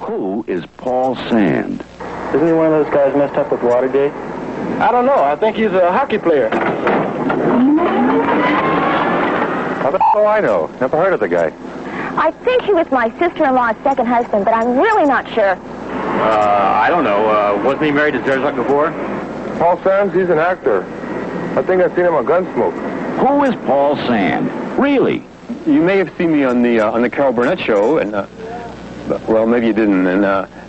Who is Paul Sand? Isn't he one of those guys messed up with Watergate? I don't know. I think he's a hockey player. How the hell do I know? Never heard of the guy. I think he was my sister-in-law's second husband, but I'm really not sure. I don't know. Wasn't he married to Zerzuk before? Paul Sands, he's an actor. I think I've seen him on Gunsmoke. Who is Paul Sand? Really? You may have seen me on the Carol Burnett show, and well, maybe you didn't. And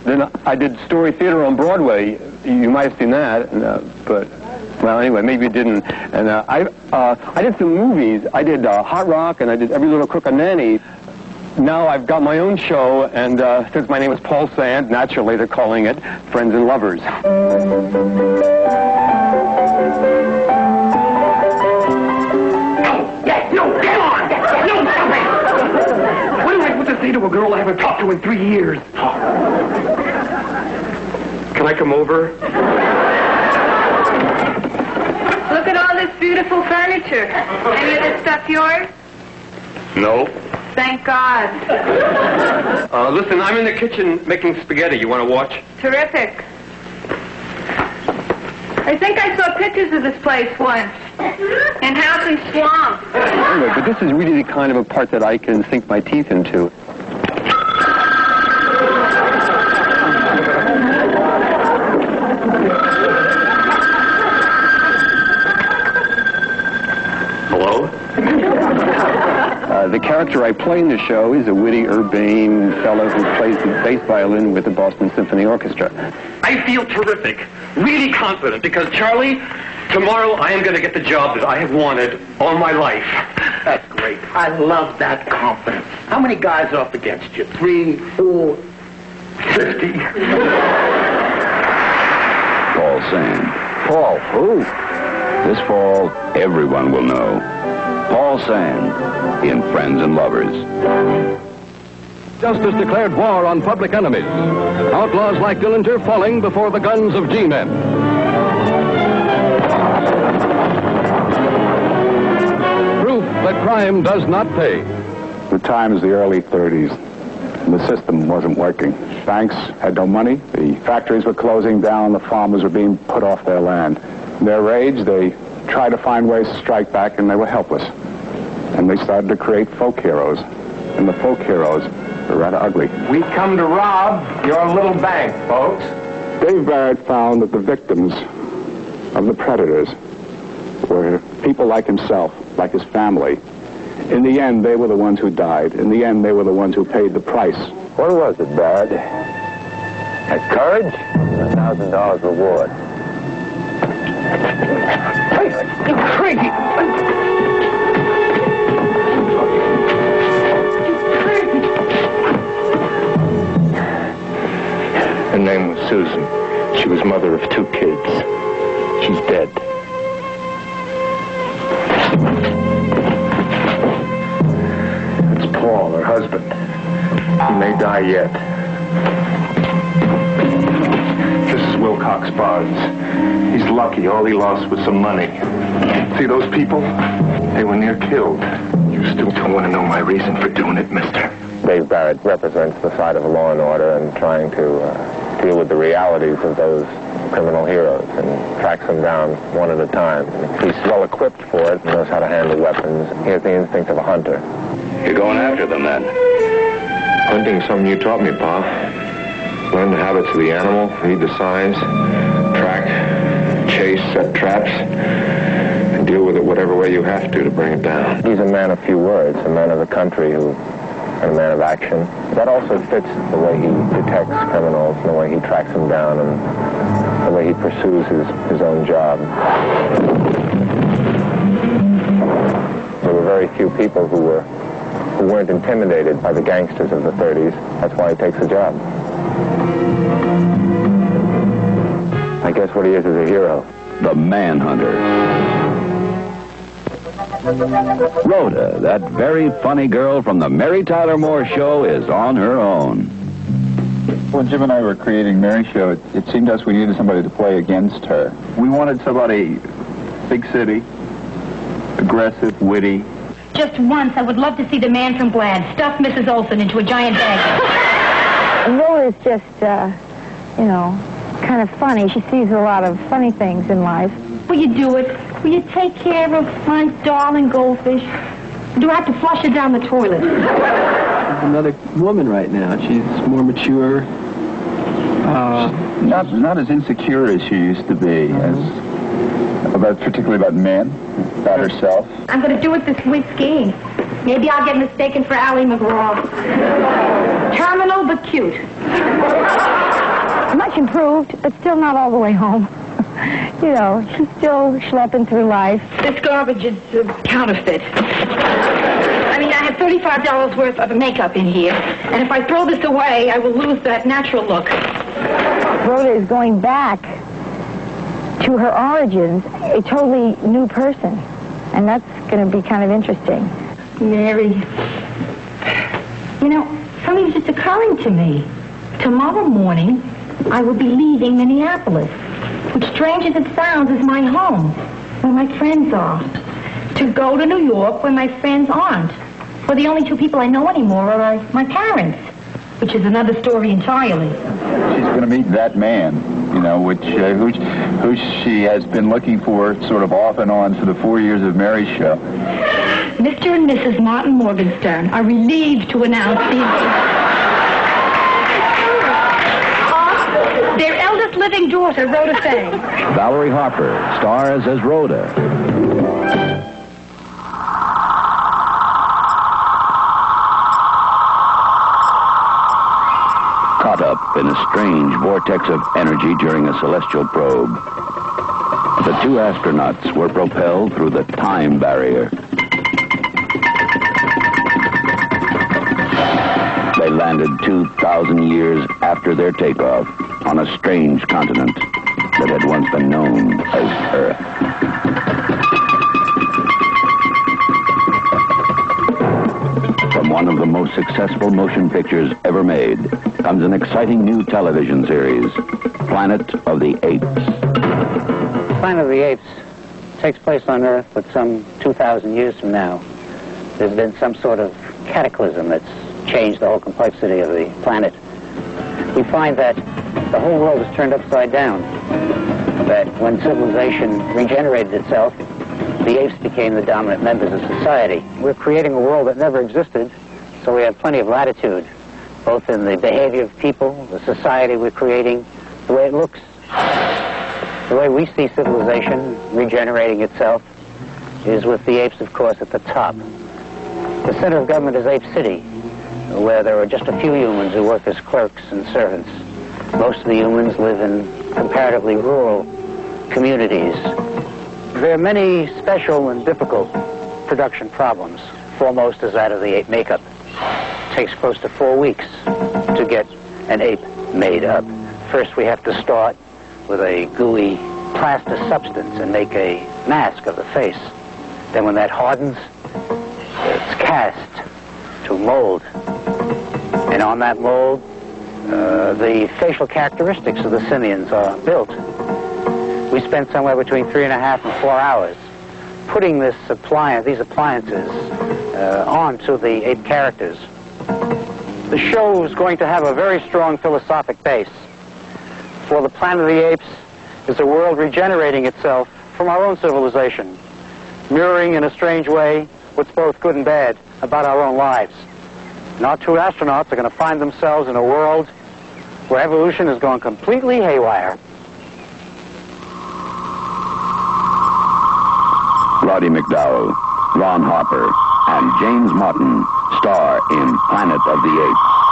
then I did Story Theater on Broadway. You might have seen that, but well, anyway, maybe you didn't. And I did some movies. I did Hot Rock, and I did Every Little Crook and Nanny. Now I've got my own show, and since my name is Paul Sand, naturally they're calling it Friends and Lovers. Say to a girl I haven't talked to in 3 years. Can I come over? Look at all this beautiful furniture. Any of this stuff yours? No. Thank God. Listen, I'm in the kitchen making spaghetti. You want to watch? Terrific. I think I saw pictures of this place once. In Housing Swamp. Anyway, but this is really the kind of a part that I can sink my teeth into. Hello? The character I play in the show is a witty, urbane fellow who plays the bass violin with the Boston Symphony Orchestra. I feel terrific, really confident, because, Charlie, tomorrow I am going to get the job that I have wanted all my life. That's great. I love that confidence. How many guys are up against you? 3, 4, 50? Paul Sand. Paul, who? This fall, everyone will know. Paul Sand in Friends and Lovers. Justice declared war on public enemies. Outlaws like Dillinger falling before the guns of G-men. Proof that crime does not pay. The time is the early 30s. The system wasn't working. Banks had no money. The factories were closing down. The farmers were being put off their land. In their rage, they tried to find ways to strike back, and they were helpless. And they started to create folk heroes. And the folk heroes were rather ugly. We come to rob your little bank, folks. Dave Barrett found that the victims of the predators were people like himself, like his family. In the end, they were the ones who died. In the end, they were the ones who paid the price. What was it, Barrett? Courage? $1,000 reward. Hey, you crazy! Her name was Susan. She was mother of 2 kids. She's dead. It's Paul, her husband. He may die yet. This is Wilcox Barnes. He's lucky. All he lost was some money. See those people? They were near killed. You still don't want to know my reason for doing it, mister. Dave Barrett represents the side of law and order and trying to deal with the realities of those criminal heroes and tracks them down one at a time. He's well equipped for it, knows how to handle weapons. He has the instinct of a hunter. You're going after them, then? Hunting's something you taught me, Pa. Learn the habits of the animal, read the signs, track, chase, set traps, and deal with it whatever way you have to bring it down. He's a man of few words, a man of the country and a man of action. That also fits the way he detects criminals, and the way he tracks them down, and the way he pursues his own job. There were very few people who weren't intimidated by the gangsters of the 30s. That's why he takes the job. I guess what he is a hero. The Manhunter. Rhoda, that very funny girl from the Mary Tyler Moore Show, is on her own. When Jim and I were creating Mary's show, it seemed to us we needed somebody to play against her. We wanted somebody big city, aggressive, witty. Just once, I would love to see the man from Glad stuff Mrs. Olson into a giant bag. I'm really Rhoda's just, you know, kind of funny. She sees a lot of funny things in life. Will you do it? Will you take care of my darling goldfish? Do I have to flush her down the toilet? She's another woman right now. She's more mature. Not as insecure as she used to be, particularly about men, about herself. I'm going to do it this week skiing. Maybe I'll get mistaken for Ally McGraw. Terminal but cute. Much improved, but still not all the way home. You know, she's still schlepping through life. This garbage is counterfeit. I mean, I have $35 worth of makeup in here, and if I throw this away, I will lose that natural look. Rhoda is going back to her origins, a totally new person, and that's going to be kind of interesting. Mary, you know, something's just occurring to me. Tomorrow morning, I will be leaving Minneapolis, which, strange as it sounds, is my home, where my friends are, to go to New York, where my friends aren't. For the only two people I know anymore are my parents, which is another story entirely. She's going to meet that man, you know, who she has been looking for sort of off and on for the 4 years of Mary's show. Mr. and Mrs. Martin Morgenstern are relieved to announce their eldest living daughter, Rhoda Fay. Valerie Harper stars as Rhoda. Caught up in a strange vortex of energy during a celestial probe, the two astronauts were propelled through the time barrier. They landed 2,000 years after their takeoff on a strange continent that had once been known as Earth. From one of the most successful motion pictures ever made comes an exciting new television series, Planet of the Apes. Planet of the Apes takes place on Earth, but some 2,000 years from now, there's been some sort of cataclysm that's changed the whole complexity of the planet. We find that the whole world is turned upside down, that when civilization regenerated itself, the apes became the dominant members of society. We're creating a world that never existed, so we have plenty of latitude, both in the behavior of people, the society we're creating, the way it looks. The way we see civilization regenerating itself is with the apes, of course, at the top. The center of government is Ape City, where there are just a few humans who work as clerks and servants. Most of the humans live in comparatively rural communities. There are many special and difficult production problems. Foremost is that of the ape makeup. It takes close to 4 weeks to get an ape made up. First, we have to start with a gooey plaster substance and make a mask of the face. Then when that hardens, it's cast to mold. And on that mold, the facial characteristics of the simians are built. We spend somewhere between 3.5 and 4 hours putting these appliances onto the ape characters. The show is going to have a very strong philosophic base. For the Planet of the Apes is a world regenerating itself from our own civilization, mirroring in a strange way what's both good and bad about our own lives. And our two astronauts are going to find themselves in a world where evolution has gone completely haywire. Roddy McDowell, Ron Harper, and James Martin star in Planet of the Apes.